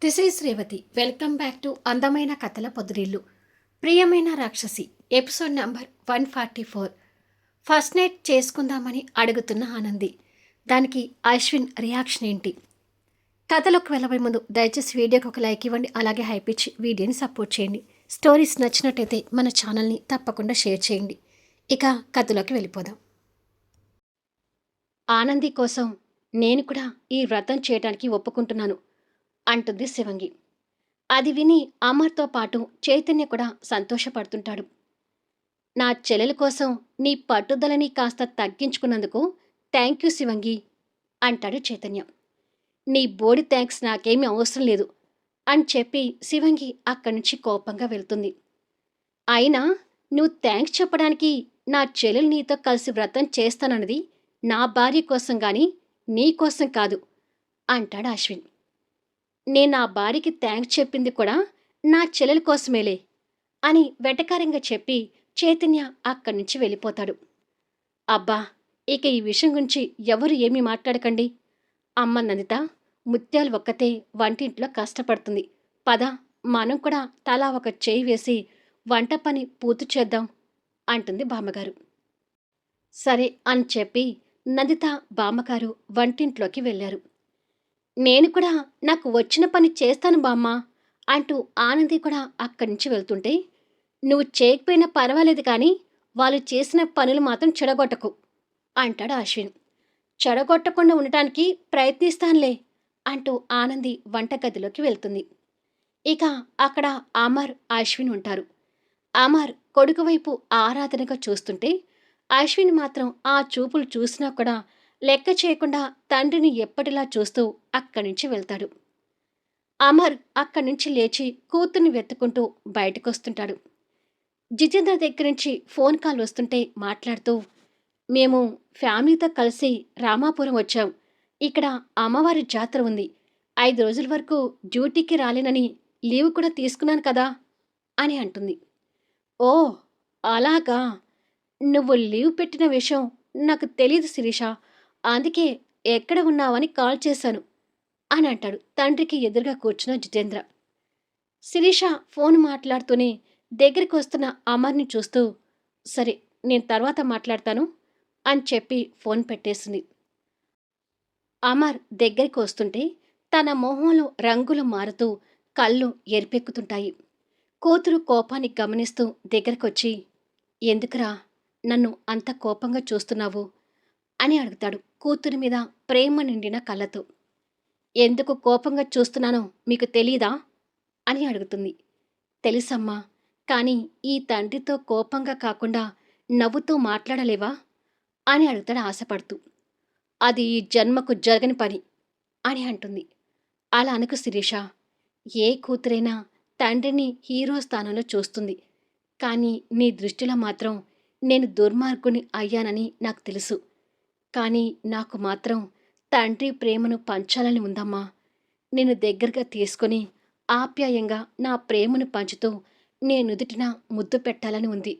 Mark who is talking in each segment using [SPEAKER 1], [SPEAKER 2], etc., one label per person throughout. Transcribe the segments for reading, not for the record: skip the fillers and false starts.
[SPEAKER 1] This is Revathi. Welcome back to అందమైన కథల పొదిరిల్లు. ప్రియమైన రాక్షసి ఎపిసోడ్ నంబర్ 144. ఫస్ట్ నైట్ చేసుకుందామని అడుగుతున్న ఆనంది. దానికి అశ్విన్ రియాక్షన్ ఏంటి? కథలోకి వెళ్ళబోయే ముందు దయచేసి వీడియోకి ఒక లైక్ ఇవ్వండి. అలాగే హైప్ ఇచ్చి వీడియోని సపోర్ట్ చేయండి. స్టోరీస్ నచ్చినట్టయితే మన ఛానల్ని తప్పకుండా షేర్ చేయండి. ఇక కథలోకి వెళ్ళిపోదాం. ఆనంది కోసం నేను కూడా ఈ వ్రతం చేయడానికి ఒప్పుకుంటున్నాను అంటుంది శివంగి. అది విని అమర్తో పాటు చైతన్య కూడా సంతోషపడుతుంటాడు. నా చెల్లెల కోసం నీ పట్టుదలని కాస్త తగ్గించుకున్నందుకు థ్యాంక్ యూ శివంగి అంటాడు చైతన్య. నీ బోడి థ్యాంక్స్ నాకేమీ అవసరం లేదు అని చెప్పి శివంగి అక్కడి నుంచి కోపంగా వెళ్తుంది. అయినా నువ్వు థ్యాంక్స్ చెప్పడానికి నా చెల్లెలు నీతో కలిసి వ్రతం చేస్తానన్నది నా భార్య కోసం గాని నీ కోసం కాదు అంటాడు అశ్విన్. నేను నా భార్యకి థ్యాంక్స్ చెప్పింది కూడా నా చెల్లెల కోసమేలే అని వెటకారంగా చెప్పి చైతన్య అక్కడి నుంచి వెళ్ళిపోతాడు. అబ్బా, ఇక ఈ విషయం గురించి ఎవరు ఏమీ మాట్లాడకండి. అమ్మ నందిత, ముత్యాలు ఒక్కతే వంటింట్లో కష్టపడుతుంది. పద, మనం కూడా తలా ఒక చేయి వేసి వంట పని పూర్తి చేద్దాం అంటుంది బామ్మగారు. సరే అని చెప్పి నందిత బామ్మగారు వంటింట్లోకి వెళ్ళారు. నేను కూడా నాకు వచ్చిన పని చేస్తాను బామ్మ అంటూ ఆనంది కూడా అక్కడి నుంచి వెళ్తుంటే, నువ్వు చేయకపోయినా పర్వాలేదు కానీ వాళ్ళు చేసిన పనులు మాత్రం చెడగొట్టకు అంటాడు అశ్విన్. చెడగొట్టకుండా ఉండటానికి ప్రయత్నిస్తానులే అంటూ ఆనంది వంటగదిలోకి వెళ్తుంది. ఇక అక్కడ అమర్, అశ్విన్ ఉంటారు. అమర్ కొడుకు వైపు ఆరాధనగా చూస్తుంటే అశ్విన్ మాత్రం ఆ చూపులు చూసినా కూడా లెక్క చేయకుండా తండ్రిని ఎప్పటిలా చూస్తూ అక్కడి నుంచి వెళ్తాడు. అమర్ అక్కడి నుంచి లేచి కూతుర్ని వెతుక్కుంటూ బయటకొస్తుంటాడు. జితేంద్ర దగ్గర నుంచి ఫోన్ కాల్ వస్తుంటే మాట్లాడుతూ, మేము ఫ్యామిలీతో కలిసి రామాపురం వచ్చాం. ఇక్కడ అమ్మవారి జాతర ఉంది. 5 రోజుల వరకు డ్యూటీకి రాలేనని లీవ్ కూడా తీసుకున్నాను కదా అని అంటుంది. ఓ అలాగా, నువ్వు లీవ్ పెట్టిన విషయం నాకు తెలీదు శిరీష. అందుకే ఎక్కడ ఉన్నావని కాల్ చేశాను అని అంటాడు తండ్రికి ఎదురుగా కూర్చున్న జితేంద్ర. శిరీష ఫోన్ మాట్లాడుతూనే దగ్గరికి వస్తున్న అమర్ని చూస్తూ, సరే నేను తర్వాత మాట్లాడతాను అని చెప్పి ఫోన్ పెట్టేసింది. అమర్ దగ్గరికి వస్తుంటే తన మొహంలో రంగులు మారుతూ కళ్ళు ఎరిపెక్కుతుంటాయి. కూతురు కోపాన్ని గమనిస్తూ దగ్గరకొచ్చి, ఎందుకురా నన్ను అంత కోపంగా చూస్తున్నావు అని అడుగుతాడు కూతురి మీద ప్రేమ నిండిన కళ్ళతో. ఎందుకు కోపంగా చూస్తున్నానో మీకు తెలీదా అని అడుగుతుంది. తెలుసమ్మా, కానీ ఈ తండ్రితో కోపంగా కాకుండా నవ్వుతూ మాట్లాడలేవా అని అడుగుతాడు ఆశపడుతూ. అది ఈ జన్మకు జరగని పని అని అంటుంది. అలా అనకు శిరీష. ఏ కూతురైనా తండ్రిని హీరో స్థానంలో చూస్తుంది. కానీ నీ దృష్టిలో మాత్రం నేను దుర్మార్గుని అయ్యానని నాకు తెలుసు. కానీ నాకు మాత్రం తండ్రి ప్రేమను పంచాలని ఉందమ్మా. నేను దగ్గరగా తీసుకొని ఆప్యాయంగా నా ప్రేమను పంచుతూ నేనుదుటిన ముద్దు పెట్టాలని ఉంది.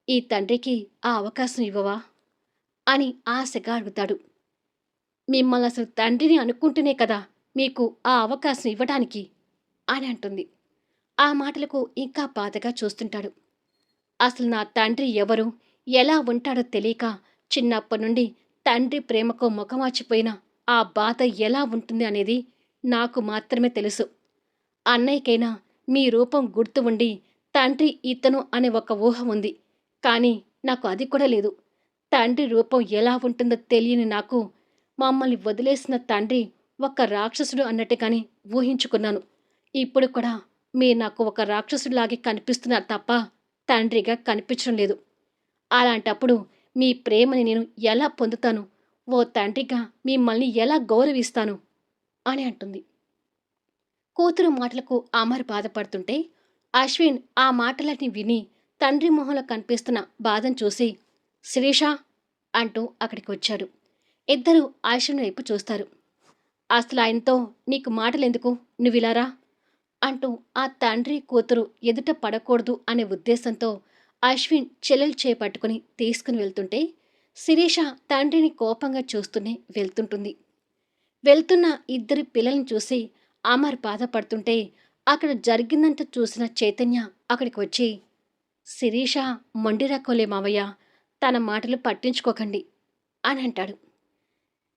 [SPEAKER 1] ఈ తండ్రికి ఆ అవకాశం ఇవ్వవా అని ఆశగా అడుగుతాడు. మిమ్మల్ని అసలు తండ్రిని అనుకుంటూనే కదా మీకు ఆ అవకాశం ఇవ్వడానికి అని అంటుంది. ఆ మాటలకు ఇంకా బాధగా చూస్తుంటాడు. అసలు నా తండ్రి ఎవరు, ఎలా ఉంటాడో తెలియక చిన్నప్పటి నుండి తండ్రి ప్రేమకు ముఖమాచిపోయిన ఆ బాధ ఎలా ఉంటుంది అనేది నాకు మాత్రమే తెలుసు. అన్నయ్యకైనా మీ రూపం గుర్తు ఉండి తండ్రి ఇతను అనే ఒక ఊహ ఉంది. కానీ నాకు అది కూడా లేదు. తండ్రి రూపం ఎలా ఉంటుందో తెలియని నాకు మమ్మల్ని వదిలేసిన తండ్రి ఒక రాక్షసుడు అన్నట్టుగానే ఊహించుకున్నాను. ఇప్పుడు కూడా మీరు నాకు ఒక రాక్షసుడిలాగే కనిపిస్తున్నారు తప్ప తండ్రిగా కనిపించడం లేదు. అలాంటప్పుడు మీ ప్రేమని నేను ఎలా పొందుతాను? ఓ తండ్రిగా మిమ్మల్ని ఎలా గౌరవిస్తాను అని అంటుంది. కూతురు మాటలకు అమర్ బాధపడుతుంటే అశ్విన్ ఆ మాటలన్నీ విని తండ్రి మొహంలో కనిపిస్తున్న బాధను చూసి, శిరీష అంటూ అక్కడికి వచ్చాడు. ఇద్దరూ అశ్విన్ వైపు చూస్తారు. అసలు ఆయనతో నీకు మాటలెందుకు, నువ్విలారా అంటూ ఆ తండ్రి కూతురు ఎదుట పడకూడదు అనే ఉద్దేశంతో అశ్విన్ చెల్లెలు చేపట్టుకుని తీసుకుని వెళ్తుంటే శిరీష తండ్రిని కోపంగా చూస్తూనే వెళ్తుంటుంది. వెళ్తున్న ఇద్దరి పిల్లల్ని చూసి అమర్ బాధపడుతుంటే అక్కడ జరిగిందంతా చూసిన చైతన్య అక్కడికి వచ్చి, శిరీష మొండి రకోలే మావయ్య, తన మాటలు పట్టించుకోకండి అని అంటాడు.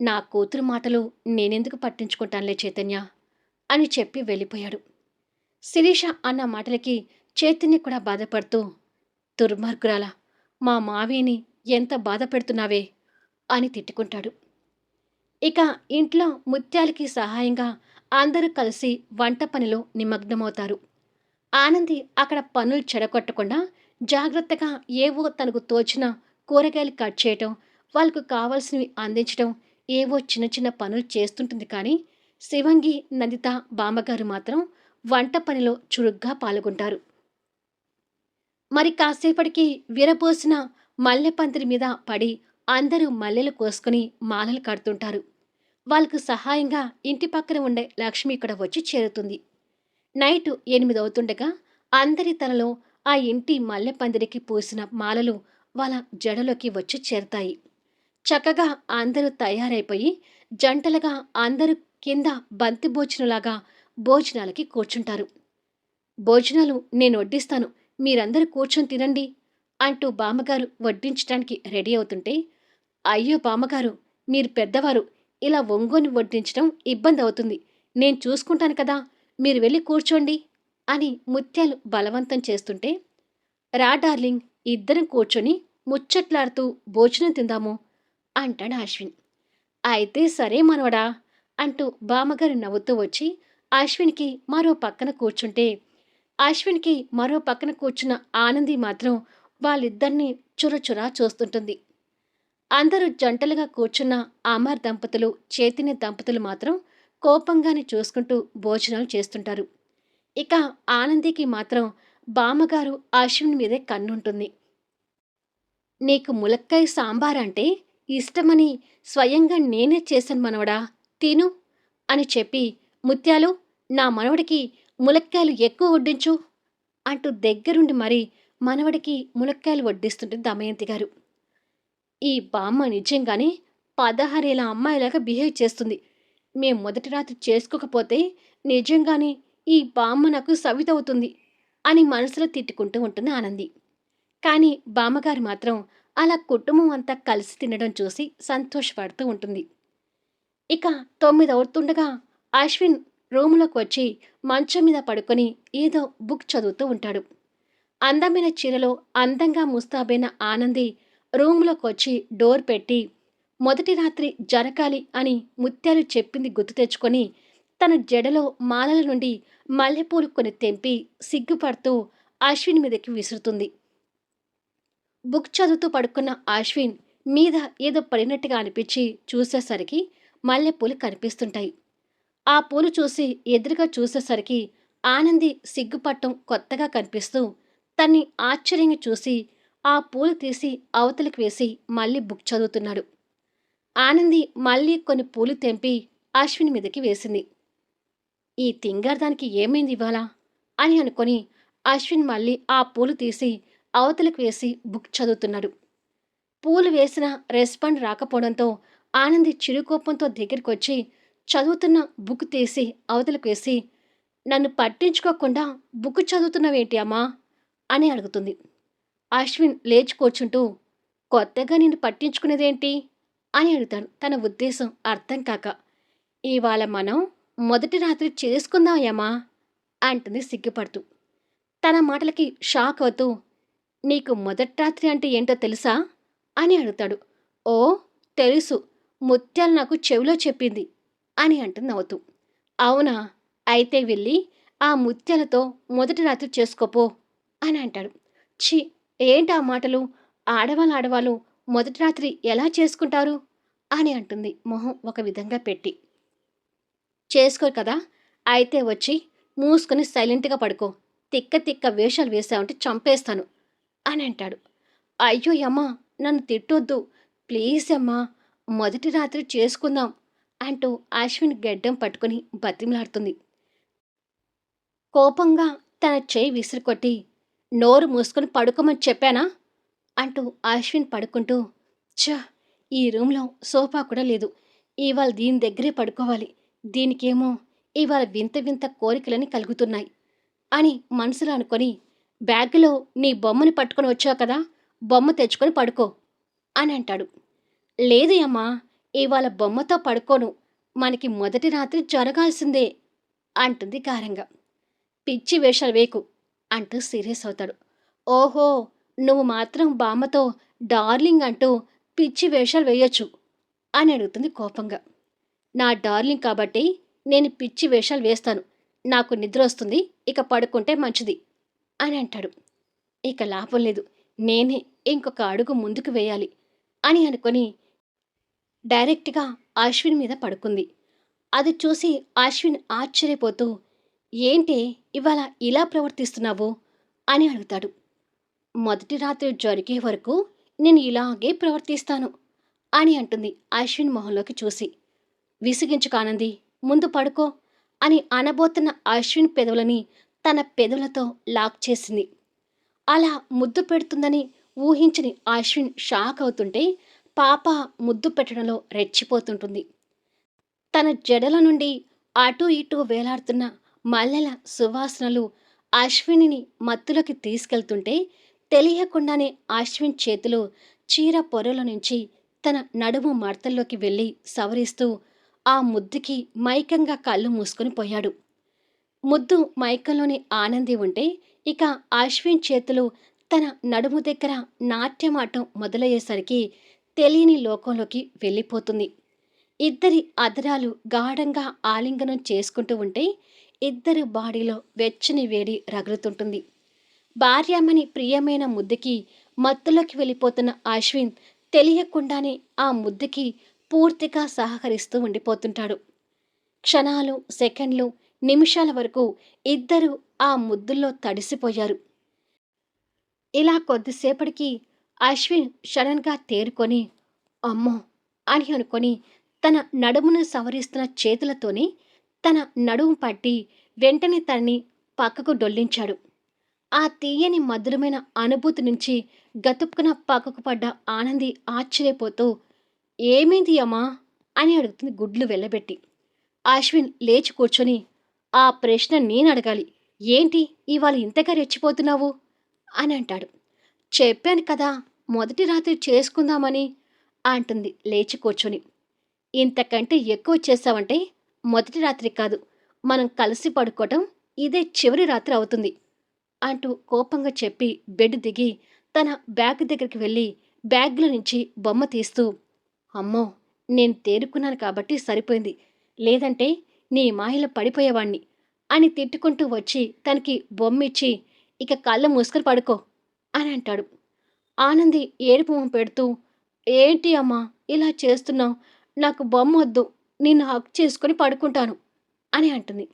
[SPEAKER 1] నా కూతురు మాటలు నేనెందుకు పట్టించుకుంటానులే చైతన్య అని చెప్పి వెళ్ళిపోయాడు. శిరీష అన్న మాటలకి చైతన్య కూడా బాధపడుతూ, దుర్మార్గురాల, మా మావయ్యని ఎంత బాధ పెడుతున్నావే అని తిట్టుకుంటాడు. ఇక ఇంట్లో ముత్యాలకి సహాయంగా అందరూ కలిసి వంట పనిలో నిమగ్నమవుతారు. ఆనంది అక్కడ పనులు చెడగొట్టకుండా జాగ్రత్తగా ఏవో తనకు తోచిన కూరగాయలు కట్ చేయటం, వాళ్ళకు కావాల్సినవి అందించడం, ఏవో చిన్న చిన్న పనులు చేస్తుంటుంది. కానీ శివంగి, నందిత, బామ్మగారు మాత్రం వంట పనిలో చురుగ్గా పాల్గొంటారు. మరి కాసేపటికి విరబోసిన మల్లె పందిరి మీద పడి అందరూ మల్లెలు కోసుకుని మాలలు కడుతుంటారు. వాళ్ళకు సహాయంగా ఇంటి పక్కన ఉండే లక్ష్మి ఇక్కడ వచ్చి చేరుతుంది. నైటు 8 అవుతుండగా అందరి తలలో ఆ ఇంటి మల్లె పందిరికి పూసిన మాలలు వాళ్ళ జడలోకి వచ్చి చేరతాయి. చక్కగా అందరూ తయారైపోయి జంటలుగా అందరూ కింద బంతి భోజనంలాగా భోజనాలకి కూర్చుంటారు. భోజనాలు నేను వడ్డిస్తాను, మీరందరూ కూర్చొని తినండి అంటూ బామ్మగారు వడ్డించడానికి రెడీ అవుతుంటే, అయ్యో బామ్మగారు, మీరు పెద్దవారు, ఇలా వంగోని వడ్డించడం ఇబ్బంది అవుతుంది, నేను చూసుకుంటాను కదా, మీరు వెళ్ళి కూర్చోండి అని ముత్యాలు బలవంతం చేస్తుంటే, రా డార్లింగ్, ఇద్దరం కూర్చొని ముచ్చట్లాడుతూ భోజనం తిందాము అంటాడు అశ్విన్. అయితే సరే మనవడా అంటూ బామ్మగారు నవ్వుతూ వచ్చి అశ్విన్కి మరో పక్కన కూర్చుంటే, అశ్విన్కి మరో పక్కన కూర్చున్న ఆనంది మాత్రం వాళ్ళిద్దరినీ చురచురా చూస్తుంటుంది. అందరూ జంటలుగా కూర్చున్న అమర్ దంపతులు, చైతన్య దంపతులు మాత్రం కోపంగానే చూసుకుంటూ భోజనాలు చేస్తుంటారు. ఇక ఆనందికి మాత్రం బామ్మగారు అశ్విన్ మీదే కన్నుంటుంది. నీకు ములక్కాయ సాంబారంటే ఇష్టమని స్వయంగా నేనే చేశాను మనవడా, తిను అని చెప్పి, ముత్యాలు, నా మనవడికి ములక్కాయలు ఎక్కువ వడ్డించు అంటూ దగ్గరుండి మరీ మనవడికి ములక్కాయలు వడ్డిస్తుంటుంది దమయంతి గారు. ఈ బామ్మ నిజంగానే 16 ఏళ్ల అమ్మాయిలాగా బిహేవ్ చేస్తుంది. మేం మొదటి రాత్రి చేసుకోకపోతే నిజంగానే ఈ బామ్మ నాకు సవితవుతుంది అని మనసులో తిట్టుకుంటూ ఉంటుంది ఆనంది. కానీ బామ్మగారు మాత్రం అలా కుటుంబం అంతా కలిసి తినడం చూసి సంతోషపడుతూ ఉంటుంది. ఇక 9 అవుతుండగా అశ్విన్ రూములోకి వచ్చి మంచం మీద పడుకొని ఏదో బుక్ చదువుతూ ఉంటాడు. అందమైన చీరలో అందంగా ముస్తాబైన ఆనంది రూములోకి వచ్చి డోర్ పెట్టి, మొదటి రాత్రి జరగాలి అని ముత్యాలు చెప్పింది గుర్తు తెచ్చుకొని తన జడలో మాలల నుండి మల్లెపూలు కొని తెంపి సిగ్గుపడుతూ అశ్విన్ మీదకి విసురుతుంది. బుక్ చదువుతూ పడుకున్న అశ్విన్ మీద ఏదో పడినట్టుగా అనిపించి చూసేసరికి మల్లెపూలు కనిపిస్తుంటాయి. ఆ పూలు చూసి ఎదురుగా చూసేసరికి ఆనంది సిగ్గుపట్టం కొత్తగా కనిపిస్తూ తన్ని ఆశ్చర్యంగా చూసి ఆ పూలు తీసి అవతలికి వేసి మళ్ళీ బుక్ చదువుతున్నాడు. ఆనంది మళ్ళీ కొన్ని పూలు తెంపి అశ్విన్ మీదకి వేసింది. ఈ తింగర్దానికి ఏమైంది ఇవాళ అని అనుకొని అశ్విన్ మళ్ళీ ఆ పూలు తీసి అవతలికి వేసి బుక్ చదువుతున్నాడు. పూలు వేసిన రెస్పాండ్ రాకపోవడంతో ఆనంది చిరుకోపంతో దగ్గరికి వచ్చి చదువుతున్న బుక్ తీసి అవతలికి వేసి, నన్ను పట్టించుకోకుండా బుక్ చదువుతున్నావేంటి అమ్మా అని అడుగుతుంది. అశ్విన్ లేచి కూర్చుంటూ, కొత్తగా నిన్ను పట్టించుకునేదేంటి అని అడుగుతాడు, తన ఉద్దేశం అర్థం కాక. ఇవాళ మనం మొదటి రాత్రి చేసుకుందామయ్యమ్మా అంటుంది సిగ్గుపడుతూ. తన మాటలకి షాక్ అవుతూ, నీకు మొదటి రాత్రి అంటే ఏంటో తెలుసా అని అడుగుతాడు. ఓ తెలుసు, ముత్యాలు నాకు చెవిలో చెప్పింది అని అంటుంది నవ్వుతూ. అవునా, అయితే వెళ్ళి ఆ ముత్యాలతో మొదటి రాత్రి చేసుకోపో అని అంటాడు. ఛీ, ఏంటి ఆ మాటలు, ఆడవాళ్ళు మొదటి రాత్రి ఎలా చేసుకుంటారు అని అంటుంది మొహం ఒక విధంగా పెట్టి. చేసుకోరు కదా, అయితే వచ్చి మూసుకొని సైలెంట్గా పడుకో, తిక్క తిక్క వేషాలు వేసావంటే చంపేస్తాను అని అంటాడు. అయ్యో అమ్మా, నన్ను తిట్టొద్దు ప్లీజ్ అమ్మా, మొదటి రాత్రి చేసుకుందాం అంటూ అశ్విన్ గెడ్డం పట్టుకుని బతిమలాడుతుంది. కోపంగా తన చేయి విసిరికొట్టి, నోరు మూసుకొని పడుకోమని చెప్పానా అంటూ అశ్విన్ పడుకుంటూ, ఛ, ఈ రూమ్లో సోఫా కూడా లేదు, ఇవాళ దీని దగ్గరే పడుకోవాలి, దీనికేమో ఇవాళ వింత వింత కోరికలని కలుగుతున్నాయి అని మనసులో అనుకొని, బ్యాగులో నీ బొమ్మని పట్టుకొని వచ్చావు కదా, బొమ్మ తెచ్చుకొని పడుకో అని అంటాడు. లేదు అమ్మా, ఇవాళ బొమ్మతో పడుకోను, మనకి మొదటి రాత్రి జరగాల్సిందే అంటుంది గారంగా. పిచ్చి వేషాలు వేకు అంటూ సీరియస్ అవుతాడు. ఓహో, నువ్వు మాత్రం బామ్మతో డార్లింగ్ అంటూ పిచ్చి వేషాలు వేయొచ్చు అని అడుగుతుంది కోపంగా. నా డార్లింగ్ కాబట్టి నేను పిచ్చి వేషాలు వేస్తాను, నాకు నిద్ర వస్తుంది, ఇక పడుకుంటే మంచిది అని అంటాడు. ఇక లాభం లేదు, నేనే ఇంకొక అడుగు ముందుకు వేయాలి అని అనుకొని డైరెక్ట్గా అశ్విన్ మీద పడుకుంది. అది చూసి అశ్విన్ ఆశ్చర్యపోతూ, ఏంటి ఇవాళ ఇలా ప్రవర్తిస్తున్నావు అని అడుగుతాడు. మొదటి రాత్రి జరిగే వరకు నేను ఇలాగే ప్రవర్తిస్తాను అని అంటుంది అశ్విన్ మొహంలోకి చూసి. విసిగించుకు ఆనంది, ముందు పడుకో అని అనబోతున్న అశ్విన్ పెదవులని తన పెదవులతో లాక్ చేసింది. అలా ముద్దు పెడుతుందని ఊహించని అశ్విన్ షాక్ అవుతుంటే పాప ముద్దు పెట్టడంలో రెచ్చిపోతుంటుంది. తన జడల నుండి అటూ ఇటూ వేలాడుతున్న మల్లెల సువాసనలు అశ్వినిని మత్తులోకి తీసుకెళ్తుంటే తెలియకుండానే అశ్విన్ చేతులు చీర పొరల నుంచి తన నడుము మడతల్లోకి వెళ్ళి సవరిస్తూ ఆ ముద్దుకి మైకంగా కళ్ళు మూసుకొని పోయాడు. ముద్దు మైకంలోని ఆనంది ఉంటే ఇక అశ్విన్ చేతులు తన నడుము దగ్గర నాట్యమాటం మొదలయ్యేసరికి తెలియని లోకంలోకి వెళ్ళిపోతుంది. ఇద్దరి అదరాలు గాఢంగా ఆలింగనం చేసుకుంటూ ఉంటే ఇద్దరి బాడీలో వెచ్చని వేడి రగులుతుంటుంది. భార్యామణి ప్రియమైన ముద్దుకి మత్తులోకి వెళ్ళిపోతున్న అశ్విన్ తెలియకుండానే ఆ ముద్దుకి పూర్తిగా సహకరిస్తూ ఉండిపోతుంటాడు. క్షణాలు, సెకండ్లు, నిమిషాల వరకు ఇద్దరూ ఆ ముద్దుల్లో తడిసిపోయారు. ఇలా కొద్దిసేపటికి అశ్విన్ సడన్గా తేరుకొని అమ్మో అని అనుకొని తన నడుమును సవరిస్తున్న చేతులతోనే తన నడుము పట్టి వెంటనే తనని పక్కకు డొల్లించాడు. ఆ తీయని మధురమైన అనుభూతి నుంచి గతుక్కున పక్కకు పడ్డ ఆనంది ఆశ్చర్యపోతూ, ఏమైంది అమ్మా అని అడుగుతుంది గుడ్లు వెళ్ళబెట్టి. అశ్విన్ లేచి కూర్చొని, ఆ ప్రశ్న నేను అడగాలి, ఏంటి ఇవాళ ఇంతగా రెచ్చిపోతున్నావు అని అంటాడు. చెప్పాను కదా, మొదటి రాత్రి చేసుకుందామని అంటుంది లేచి కూర్చొని. ఇంతకంటే ఎక్కువ చేశావంటే మొదటి రాత్రి కాదు, మనం కలిసి పడుకోవటం ఇదే చివరి రాత్రి అవుతుంది అంటూ కోపంగా చెప్పి బెడ్ దిగి తన బ్యాగ్ దగ్గరికి వెళ్ళి బ్యాగ్లో నుంచి బొమ్మ తీస్తూ, అమ్మో, నేను తేరుకున్నాను కాబట్టి సరిపోయింది, లేదంటే నీ మాయలో పడిపోయేవాణ్ణి అని తిట్టుకుంటూ వచ్చి తనకి బొమ్మిచ్చి, ఇక కళ్ళు మూసుకొని పడుకో అని అంటాడు. ఆనంది ఏడుపు మొహం పెడుతూ, ఏంటి అమ్మా ఇలా చేస్తున్నావు, నాకు బొమ్మ వద్దు, నిన్ను హక్ చేసుకొని పడుకుంటాను అని అంటుంది.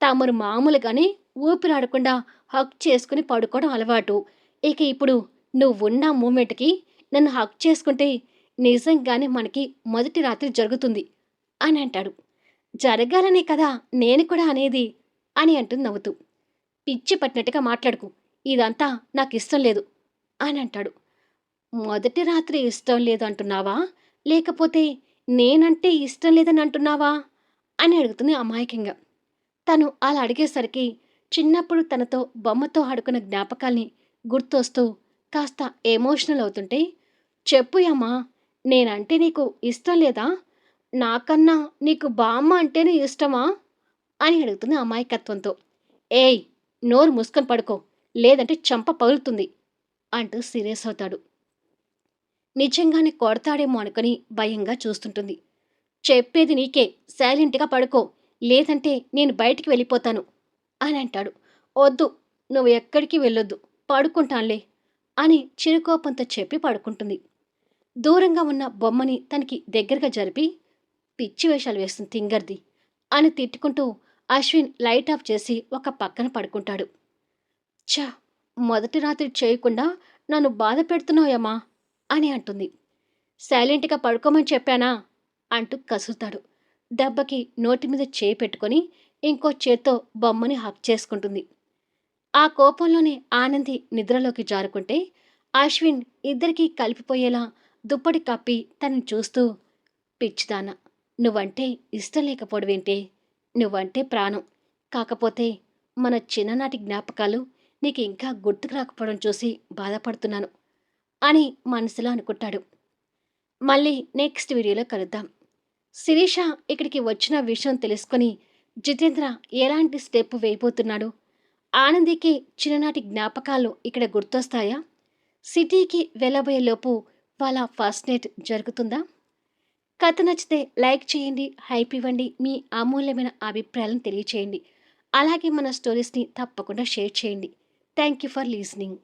[SPEAKER 1] తమరు మామూలుగానే ఊపిరాడకుండా హక్ చేసుకుని పడుకోవడం అలవాటు, ఇక ఇప్పుడు నువ్వున్న మూమెంట్కి నన్ను హక్ చేసుకుంటే నిజంగానే మనకి మొదటి రాత్రి జరుగుతుంది అని అంటాడు. జరగాలనే కదా నేను కూడా అనేది అని అంటుంది నవ్వుతూ. పిచ్చి పట్టినట్టుగా మాట్లాడుకు, ఇదంతా నాకు ఇష్టం లేదు అని అంటాడు. మొదటి రాత్రి ఇష్టం లేదు అంటున్నావా, లేకపోతే నేనంటే ఇష్టం లేదని అంటున్నావా అని అడుగుతుంది అమాయకంగా. తను అలా అడిగేసరికి చిన్నప్పుడు తనతో బొమ్మతో ఆడుకున్న జ్ఞాపకాల్ని గుర్తొస్తూ కాస్త ఎమోషనల్ అవుతుంటే, చెప్పు అమ్మా, నేనంటే నీకు ఇష్టం లేదా, నాకన్నా నీకు బామ్మ అంటేనే ఇష్టమా అని అడుగుతుంది అమాయకత్వంతో. ఏయ్, నోరు మూసుకొని పడుకో, లేదంటే చంప పగులుతుంది అంటూ సీరియస్ అవుతాడు. నిజంగానే కొడతాడేమో అనుకుని భయంగా చూస్తుంటుంది. చెప్పేది నీకే, సైలెంట్గా పడుకో, లేదంటే నేను బయటికి వెళ్ళిపోతాను అని అంటాడు. వద్దు, నువ్వు ఎక్కడికి వెళ్ళొద్దు, పడుకుంటానులే అని చిరుకోపంతో చెప్పి పడుకుంటుంది. దూరంగా ఉన్న బొమ్మని తనకి దగ్గరగా జరిపి, పిచ్చి వేషాలు వేస్తుంది తింగర్ది అని తిట్టుకుంటూ అశ్విన్ లైట్ ఆఫ్ చేసి ఒక పక్కన పడుకుంటాడు. ఛా, మొదటి రాత్రి చేయకుండా నన్ను బాధ పెడుతున్నాయమ్మా అని అంటుంది. సైలెంట్గా పడుకోమని చెప్పానా అంటూ కసురుతాడు. దెబ్బకి నోటి మీద చేయి పెట్టుకొని ఇంకో చేత్తో బొమ్మని హక్ చేసుకుంటుంది. ఆ కోపంలోనే ఆనంది నిద్రలోకి జారుకుంటే అశ్విన్ ఇద్దరికీ కలిపిపోయేలా దుప్పటి కప్పి తనని చూస్తూ, పిచ్చిదాన, నువ్వంటే ఇష్టం లేకపోవడమేంటే, నువ్వంటే ప్రాణం. కాకపోతే మన చిన్ననాటి జ్ఞాపకాలు నీకు ఇంకా గుర్తుకు రాకపోవడం చూసి బాధపడుతున్నాను అని మనసులో అనుకుంటాడు. మళ్ళీ నెక్స్ట్ వీడియోలో కలుద్దాం. శిరీష ఇక్కడికి వచ్చిన విషయం తెలుసుకొని జితేంద్ర ఎలాంటి స్టెప్ వేయబోతున్నాడు? ఆనందికి చిన్ననాటి జ్ఞాపకాలు ఇక్కడ గుర్తొస్తాయా? సిటీకి వెళ్ళబోయే లోపు వాళ్ళ ఫస్ట్ నైట్ జరుగుతుందా? కథ నచ్చితే లైక్ చేయండి, హైప్ ఇవ్వండి, మీ అమూల్యమైన అభిప్రాయాలను తెలియచేయండి. అలాగే మన స్టోరీస్ని తప్పకుండా షేర్ చేయండి. Thank you for లీజనింగ్.